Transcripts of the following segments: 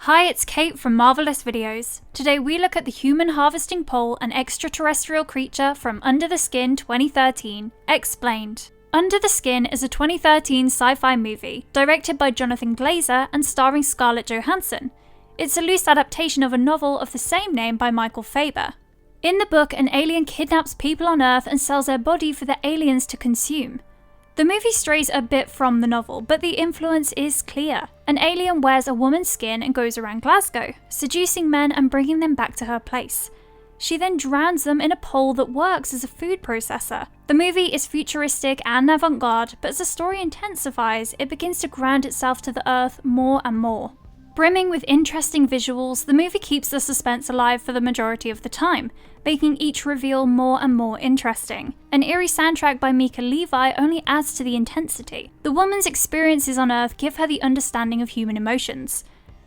Hi, it's Kate from Marvelous Videos. Today we look at the human harvesting pole, an extraterrestrial creature from Under the Skin 2013, Explained. Under the Skin is a 2013 sci-fi movie, directed by Jonathon Glazer and starring Scarlett Johansson. It's a loose adaptation of a novel of the same name by Michel Faber. In the book, an alien kidnaps people on Earth and sells their body for the aliens to consume. The movie strays a bit from the novel, but the influence is clear. An alien wears a woman's skin and goes around Glasgow, seducing men and bringing them back to her place. She then drowns them in a pole that works as a food processor. The movie is futuristic and avant-garde, but as the story intensifies, it begins to ground itself to the Earth more and more. Brimming with interesting visuals, the movie keeps the suspense alive for the majority of the time, making each reveal more and more interesting. An eerie soundtrack by Mica Levi only adds to the intensity. The woman's experiences on Earth give her the understanding of human emotions.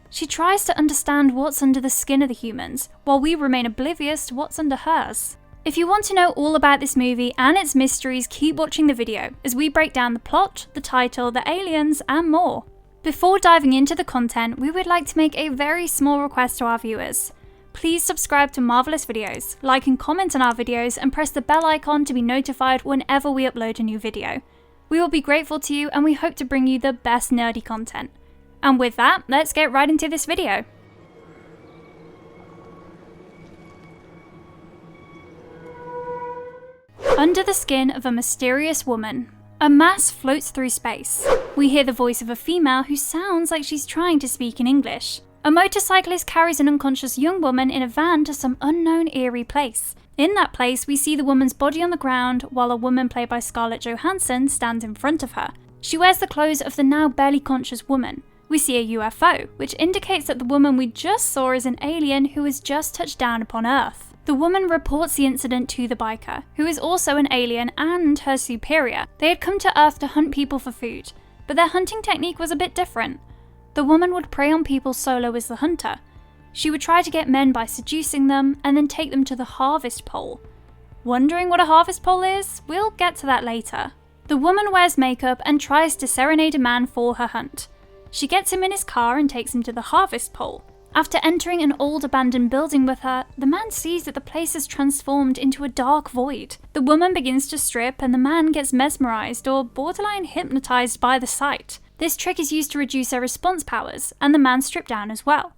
She tries to understand what's under the skin of the humans, while we remain oblivious to what's under hers. If you want to know all about this movie and its mysteries, keep watching the video, as we break down the plot, the title, the aliens, and more. Before diving into the content, we would like to make a very small request to our viewers. Please subscribe to Marvelous Videos, like and comment on our videos, and press the bell icon to be notified whenever we upload a new video. We will be grateful to you and we hope to bring you the best nerdy content. And with that, let's get right into this video. Under the Skin of a Mysterious Woman. A mass floats through space. We hear the voice of a female who sounds like she's trying to speak in English. A motorcyclist carries an unconscious young woman in a van to some unknown eerie place. In that place, we see the woman's body on the ground while a woman played by Scarlett Johansson stands in front of her. She wears the clothes of the now barely conscious woman. We see a UFO, which indicates that the woman we just saw is an alien who has just touched down upon Earth. The woman reports the incident to the biker, who is also an alien and her superior. They had come to Earth to hunt people for food, but their hunting technique was a bit different. The woman would prey on people solo as the hunter. She would try to get men by seducing them and then take them to the harvest pole. Wondering what a harvest pole is? We'll get to that later. The woman wears makeup and tries to serenade a man for her hunt. She gets him in his car and takes him to the harvest pole. After entering an old abandoned building with her, the man sees that the place is transformed into a dark void. The woman begins to strip and the man gets mesmerized or borderline hypnotized by the sight. This trick is used to reduce their response powers, and the man stripped down as well.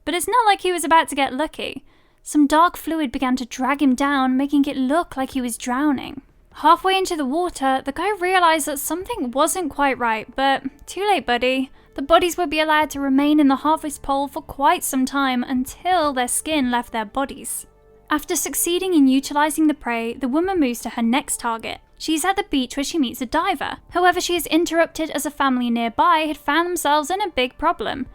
But it's not like he was about to get lucky. Some dark fluid began to drag him down, making it look like he was drowning. Halfway into the water, the guy realized that something wasn't quite right, but too late, buddy. The bodies would be allowed to remain in the harvest pole for quite some time until their skin left their bodies. After succeeding in utilizing the prey, the woman moves to her next target. She's at the beach where she meets a diver. However, she is interrupted as a family nearby had found themselves in a big problem.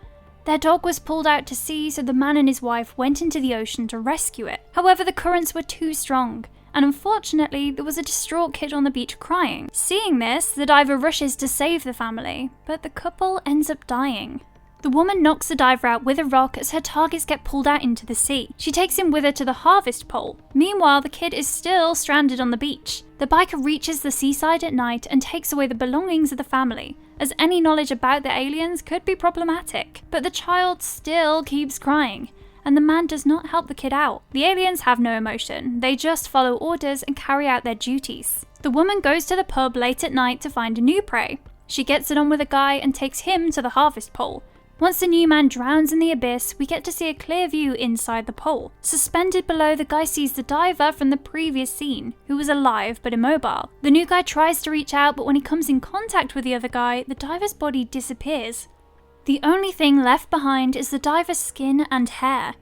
Their dog was pulled out to sea, so the man and his wife went into the ocean to rescue it. However, the currents were too strong, and unfortunately, there was a distraught kid on the beach crying. Seeing this, the diver rushes to save the family, but the couple ends up dying. The woman knocks the diver out with a rock as her targets get pulled out into the sea. She takes him with her to the harvest pole. Meanwhile, the kid is still stranded on the beach. The biker reaches the seaside at night and takes away the belongings of the family, as any knowledge about the aliens could be problematic. But the child still keeps crying, and the man does not help the kid out. The aliens have no emotion, they just follow orders and carry out their duties. The woman goes to the pub late at night to find a new prey. She gets it on with a guy and takes him to the harvest pole. Once the new man drowns in the abyss, we get to see a clear view inside the pole. Suspended below, the guy sees the diver from the previous scene, who was alive but immobile. The new guy tries to reach out, but when he comes in contact with the other guy, the diver's body disappears. The only thing left behind is the diver's skin and hair.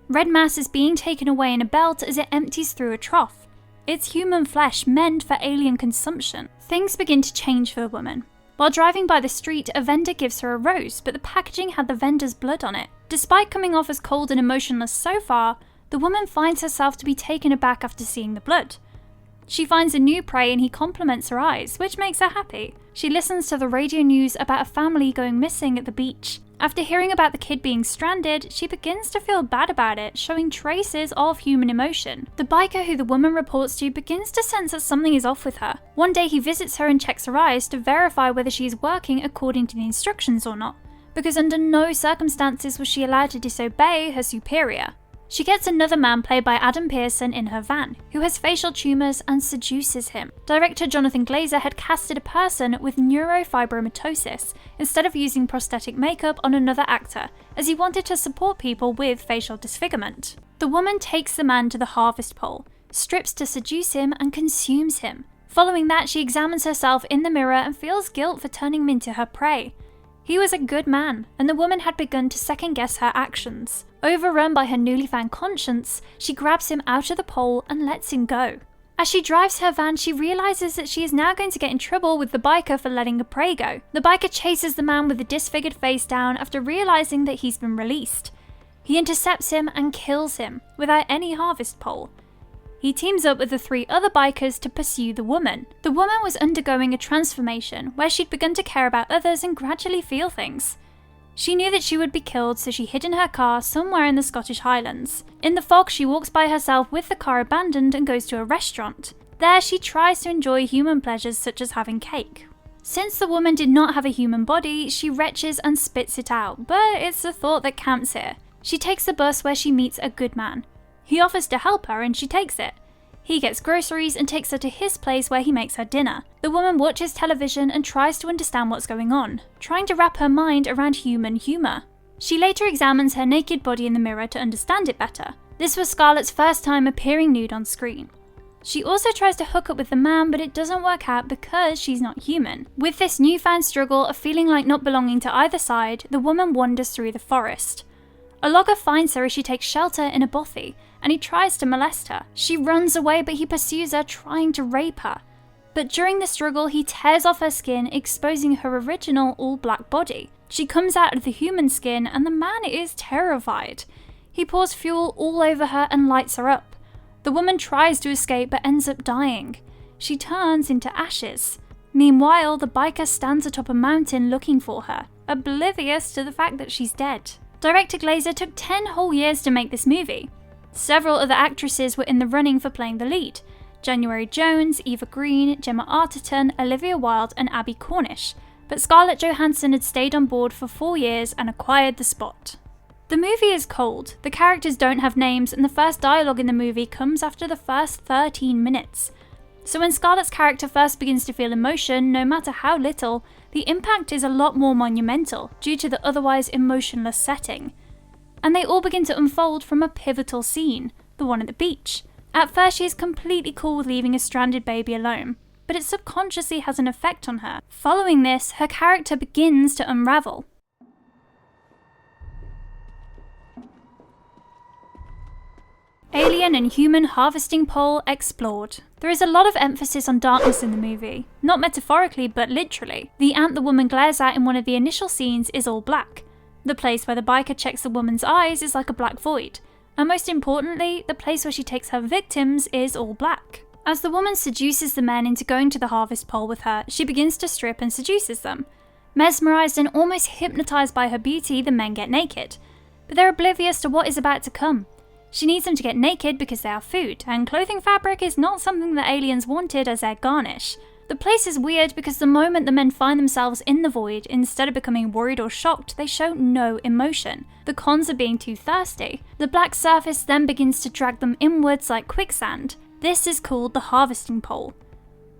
Red mass is being taken away in a belt as it empties through a trough. It's human flesh meant for alien consumption. Things begin to change for the woman. While driving by the street, a vendor gives her a rose, but the packaging had the vendor's blood on it. Despite coming off as cold and emotionless so far, the woman finds herself to be taken aback after seeing the blood. She finds a new prey and he compliments her eyes, which makes her happy. She listens to the radio news about a family going missing at the beach. After hearing about the kid being stranded, she begins to feel bad about it, showing traces of human emotion. The biker who the woman reports to begins to sense that something is off with her. One day he visits her and checks her eyes to verify whether she is working according to the instructions or not. because under no circumstances was she allowed to disobey her superior. She gets another man played by Adam Pearson in her van, who has facial tumours and seduces him. Director Jonathon Glazer had casted a person with neurofibromatosis instead of using prosthetic makeup on another actor, as he wanted to support people with facial disfigurement. The woman takes the man to the harvest pole, strips to seduce him, and consumes him. Following that, she examines herself in the mirror and feels guilt for turning him into her prey. He was a good man, and the woman had begun to second-guess her actions. Overrun by her newly found conscience, she grabs him out of the pole and lets him go. As she drives her van, she realises that she is now going to get in trouble with the biker for letting her prey go. The biker chases the man with the disfigured face down after realising that he's been released. He intercepts him and kills him, without any harvest pole. He teams up with the 3 other bikers to pursue the woman. The woman was undergoing a transformation where she'd begun to care about others and gradually feel things. She knew that she would be killed, so she hid in her car somewhere in the Scottish Highlands. In the fog, she walks by herself with the car abandoned and goes to a restaurant. There, she tries to enjoy human pleasures such as having cake. Since the woman did not have a human body, she retches and spits it out, but it's the thought that counts here. She takes the bus where she meets a good man. He offers to help her and she takes it. He gets groceries and takes her to his place where he makes her dinner. The woman watches television and tries to understand what's going on, trying to wrap her mind around human humour. She later examines her naked body in the mirror to understand it better. This was Scarlett's first time appearing nude on screen. She also tries to hook up with the man, but it doesn't work out because she's not human. With this newfound struggle of feeling like not belonging to either side, the woman wanders through the forest. A logger finds her as she takes shelter in a bothy, and he tries to molest her. She runs away, but he pursues her, trying to rape her. But during the struggle, he tears off her skin, exposing her original all-black body. She comes out of the human skin, and the man is terrified. He pours fuel all over her and lights her up. The woman tries to escape, but ends up dying. She turns into ashes. Meanwhile, the biker stands atop a mountain looking for her, oblivious to the fact that she's dead. Director Glazer took 10 whole years to make this movie. Several other actresses were in the running for playing the lead: January Jones, Eva Green, Gemma Arterton, Olivia Wilde and Abby Cornish, but Scarlett Johansson had stayed on board for 4 years and acquired the spot. The movie is cold, the characters don't have names, and the first dialogue in the movie comes after the first 13 minutes. So when Scarlett's character first begins to feel emotion, no matter how little, the impact is a lot more monumental due to the otherwise emotionless setting. And they all begin to unfold from a pivotal scene, the one at the beach. At first she is completely cool with leaving a stranded baby alone, but it subconsciously has an effect on her. Following this, her character begins to unravel. Alien and human harvesting pole explored. There is a lot of emphasis on darkness in the movie, not metaphorically but literally. The ant the woman glares at in one of the initial scenes is all black. The place where the biker checks the woman's eyes is like a black void. And most importantly, the place where she takes her victims is all black. As the woman seduces the men into going to the harvest pole with her, she begins to strip and seduces them. Mesmerised and almost hypnotised by her beauty, the men get naked. But they're oblivious to what is about to come. She needs them to get naked because they are food, and clothing fabric is not something the aliens wanted as their garnish. The place is weird because the moment the men find themselves in the void, instead of becoming worried or shocked, they show no emotion. The cons of being too thirsty. The black surface then begins to drag them inwards like quicksand. This is called the harvesting pole.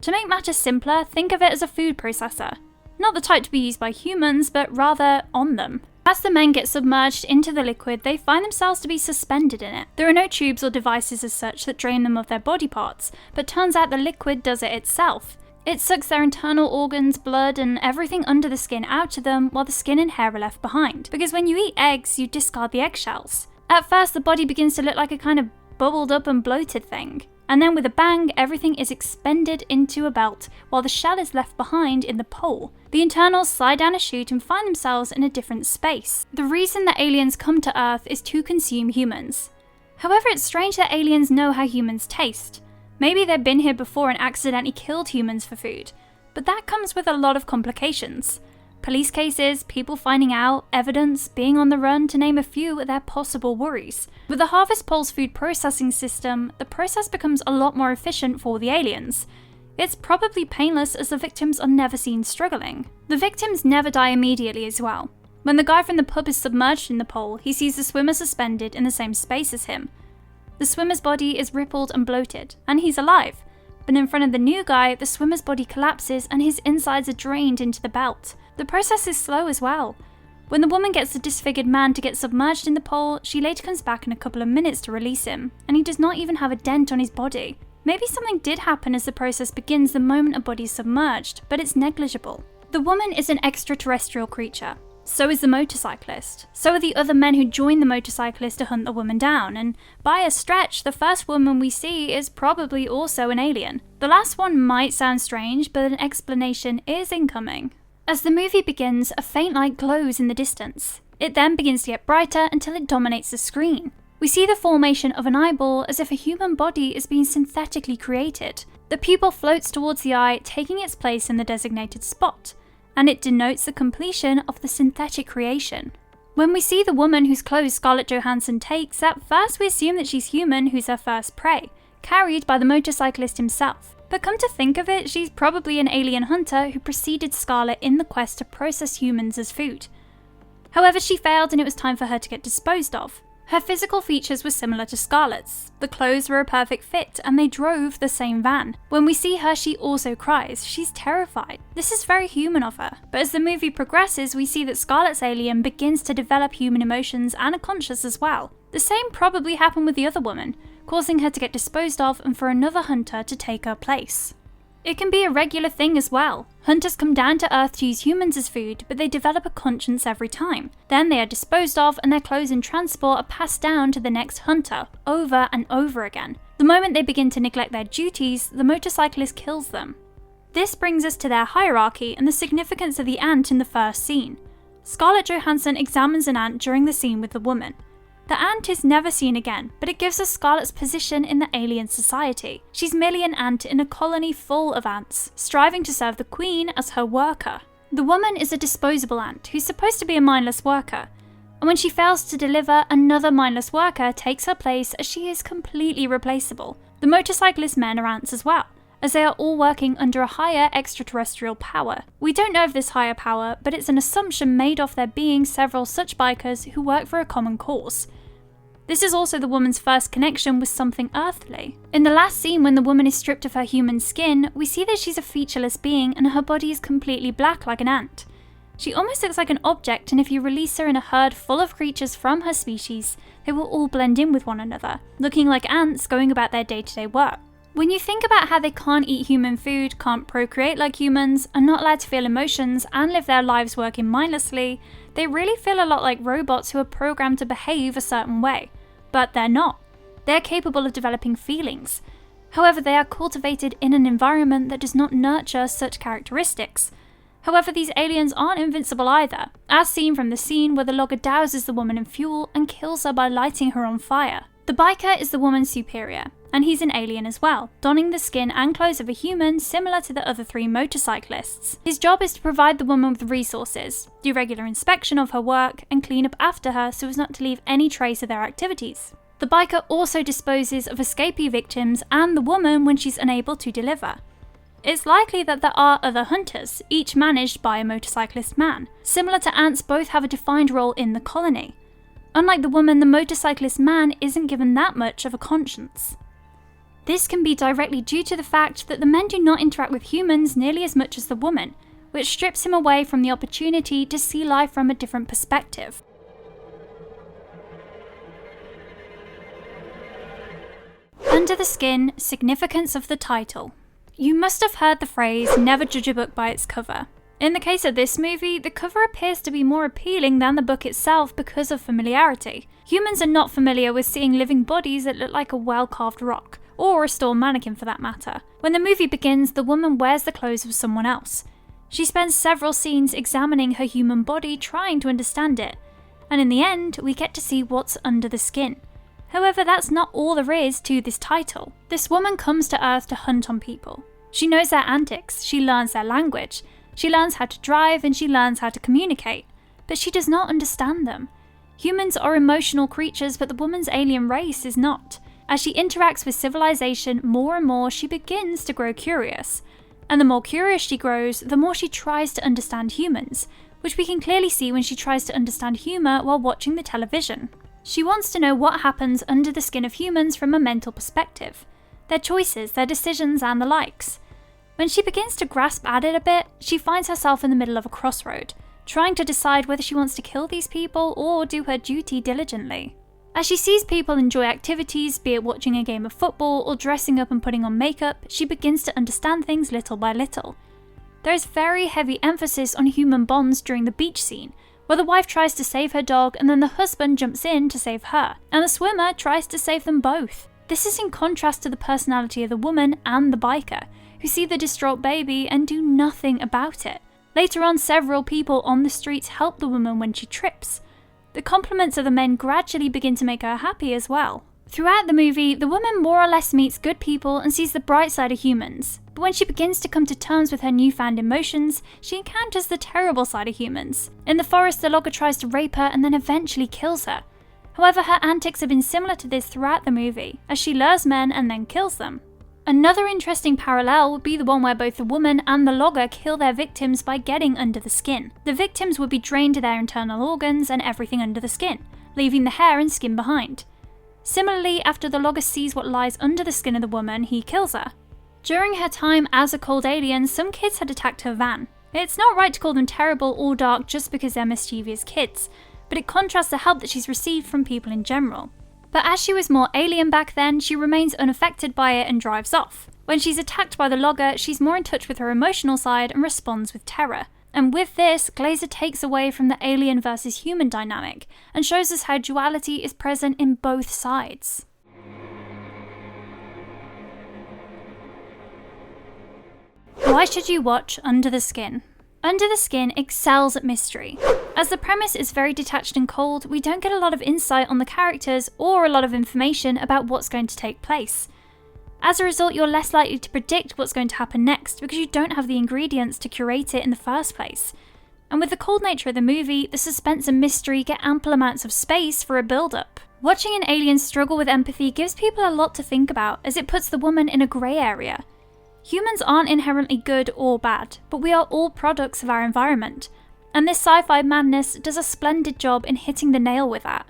To make matters simpler, think of it as a food processor. Not the type to be used by humans, but rather on them. As the men get submerged into the liquid, they find themselves to be suspended in it. There are no tubes or devices as such that drain them of their body parts, but turns out the liquid does it itself. It sucks their internal organs, blood, and everything under the skin out of them, while the skin and hair are left behind. Because when you eat eggs, you discard the eggshells. At first, the body begins to look like a kind of bubbled up and bloated thing. And then with a bang, everything is expended into a belt, while the shell is left behind in the pole. The internals slide down a chute and find themselves in a different space. The reason that aliens come to Earth is to consume humans. However, it's strange that aliens know how humans taste. Maybe they've been here before and accidentally killed humans for food, but that comes with a lot of complications. Police cases, people finding out, evidence, being on the run, to name a few of their possible worries. With the Harvest Pole's food processing system, the process becomes a lot more efficient for the aliens. It's probably painless as the victims are never seen struggling. The victims never die immediately as well. When the guy from the pub is submerged in the pole, he sees the swimmer suspended in the same space as him. The swimmer's body is rippled and bloated, and he's alive. But in front of the new guy, the swimmer's body collapses and his insides are drained into the belt. The process is slow as well. When the woman gets the disfigured man to get submerged in the pole, she later comes back in a couple of minutes to release him, and he does not even have a dent on his body. Maybe something did happen as the process begins the moment a body is submerged, but it's negligible. The woman is an extraterrestrial creature. So is the motorcyclist. So are the other men who join the motorcyclist to hunt the woman down, and by a stretch, the first woman we see is probably also an alien. The last one might sound strange, but an explanation is incoming. As the movie begins, a faint light glows in the distance. It then begins to get brighter until it dominates the screen. We see the formation of an eyeball as if a human body is being synthetically created. The pupil floats towards the eye, taking its place in the designated spot, and it denotes the completion of the synthetic creation. When we see the woman whose clothes Scarlett Johansson takes, at first we assume that she's human who's her first prey, carried by the motorcyclist himself. But come to think of it, she's probably an alien hunter who preceded Scarlett in the quest to process humans as food. However, she failed and it was time for her to get disposed of. Her physical features were similar to Scarlett's. The clothes were a perfect fit, and they drove the same van. When we see her, she also cries. She's terrified. This is very human of her. But as the movie progresses, we see that Scarlett's alien begins to develop human emotions and a conscience as well. The same probably happened with the other woman, causing her to get disposed of and for another hunter to take her place. It can be a regular thing as well. Hunters come down to Earth to use humans as food, but they develop a conscience every time. Then they are disposed of and their clothes and transport are passed down to the next hunter, over and over again. The moment they begin to neglect their duties, the motorcyclist kills them. This brings us to their hierarchy and the significance of the ant in the first scene. Scarlett Johansson examines an ant during the scene with the woman. The ant is never seen again, but it gives us Scarlett's position in the alien society. She's merely an ant in a colony full of ants, striving to serve the queen as her worker. The woman is a disposable ant who's supposed to be a mindless worker, and when she fails to deliver, another mindless worker takes her place as she is completely replaceable. The motorcyclist men are ants as well, as they are all working under a higher extraterrestrial power. We don't know of this higher power, but it's an assumption made off there being several such bikers who work for a common cause. This is also the woman's first connection with something earthly. In the last scene, when the woman is stripped of her human skin, we see that she's a featureless being and her body is completely black like an ant. She almost looks like an object, and if you release her in a herd full of creatures from her species, they will all blend in with one another, looking like ants going about their day-to-day work. When you think about how they can't eat human food, can't procreate like humans, are not allowed to feel emotions, and live their lives working mindlessly, they really feel a lot like robots who are programmed to behave a certain way. But they're not. They're capable of developing feelings. However, they are cultivated in an environment that does not nurture such characteristics. However, these aliens aren't invincible either, as seen from the scene where the logger douses the woman in fuel and kills her by lighting her on fire. The biker is the woman's superior, and he's an alien as well, donning the skin and clothes of a human similar to the other three motorcyclists. His job is to provide the woman with resources, do regular inspection of her work, and clean up after her so as not to leave any trace of their activities. The biker also disposes of escapee victims and the woman when she's unable to deliver. It's likely that there are other hunters, each managed by a motorcyclist man. Similar to ants, both have a defined role in the colony. Unlike the woman, the motorcyclist man isn't given that much of a conscience. This can be directly due to the fact that the men do not interact with humans nearly as much as the woman, which strips him away from the opportunity to see life from a different perspective. Under the Skin, significance of the title. You must have heard the phrase, never judge a book by its cover. In the case of this movie, the cover appears to be more appealing than the book itself because of familiarity. Humans are not familiar with seeing living bodies that look like a well-carved rock, or a store mannequin for that matter. When the movie begins, the woman wears the clothes of someone else. She spends several scenes examining her human body, trying to understand it, and in the end, we get to see what's under the skin. However, that's not all there is to this title. This woman comes to Earth to hunt on people. She knows their antics, she learns their language, she learns how to drive, and she learns how to communicate, but she does not understand them. Humans are emotional creatures, but the woman's alien race is not. As she interacts with civilization more and more, she begins to grow curious. And the more curious she grows, the more she tries to understand humans, which we can clearly see when she tries to understand humour while watching the television. She wants to know what happens under the skin of humans from a mental perspective, their choices, their decisions, and the likes. When she begins to grasp at it a bit, she finds herself in the middle of a crossroad, trying to decide whether she wants to kill these people or do her duty diligently. As she sees people enjoy activities, be it watching a game of football or dressing up and putting on makeup, she begins to understand things little by little. There is very heavy emphasis on human bonds during the beach scene, where the wife tries to save her dog and then the husband jumps in to save her, and the swimmer tries to save them both. This is in contrast to the personality of the woman and the biker, who see the distraught baby and do nothing about it. Later on, several people on the streets help the woman when she trips. The compliments of the men gradually begin to make her happy as well. Throughout the movie, the woman more or less meets good people and sees the bright side of humans, but when she begins to come to terms with her newfound emotions, she encounters the terrible side of humans. In the forest, the logger tries to rape her and then eventually kills her. However, her antics have been similar to this throughout the movie, as she lures men and then kills them. Another interesting parallel would be the one where both the woman and the logger kill their victims by getting under the skin. The victims would be drained to their internal organs and everything under the skin, leaving the hair and skin behind. Similarly, after the logger sees what lies under the skin of the woman, he kills her. During her time as a cold alien, some kids had attacked her van. It's not right to call them terrible or dark just because they're mischievous kids, but it contrasts the help that she's received from people in general. But as she was more alien back then, she remains unaffected by it and drives off. When she's attacked by the logger, she's more in touch with her emotional side and responds with terror. And with this, Glazer takes away from the alien versus human dynamic and shows us how duality is present in both sides. Why should you watch Under the Skin? Under the Skin excels at mystery. As the premise is very detached and cold, we don't get a lot of insight on the characters or a lot of information about what's going to take place. As a result, you're less likely to predict what's going to happen next because you don't have the ingredients to curate it in the first place. And with the cold nature of the movie, the suspense and mystery get ample amounts of space for a build-up. Watching an alien struggle with empathy gives people a lot to think about, as it puts the woman in a grey area. Humans aren't inherently good or bad, but we are all products of our environment, and this sci-fi madness does a splendid job in hitting the nail with that.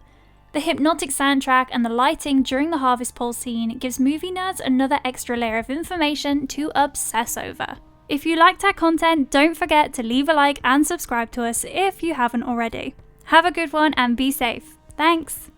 The hypnotic soundtrack and the lighting during the harvest pole scene gives movie nerds another extra layer of information to obsess over. If you liked our content, don't forget to leave a like and subscribe to us if you haven't already. Have a good one and be safe. Thanks!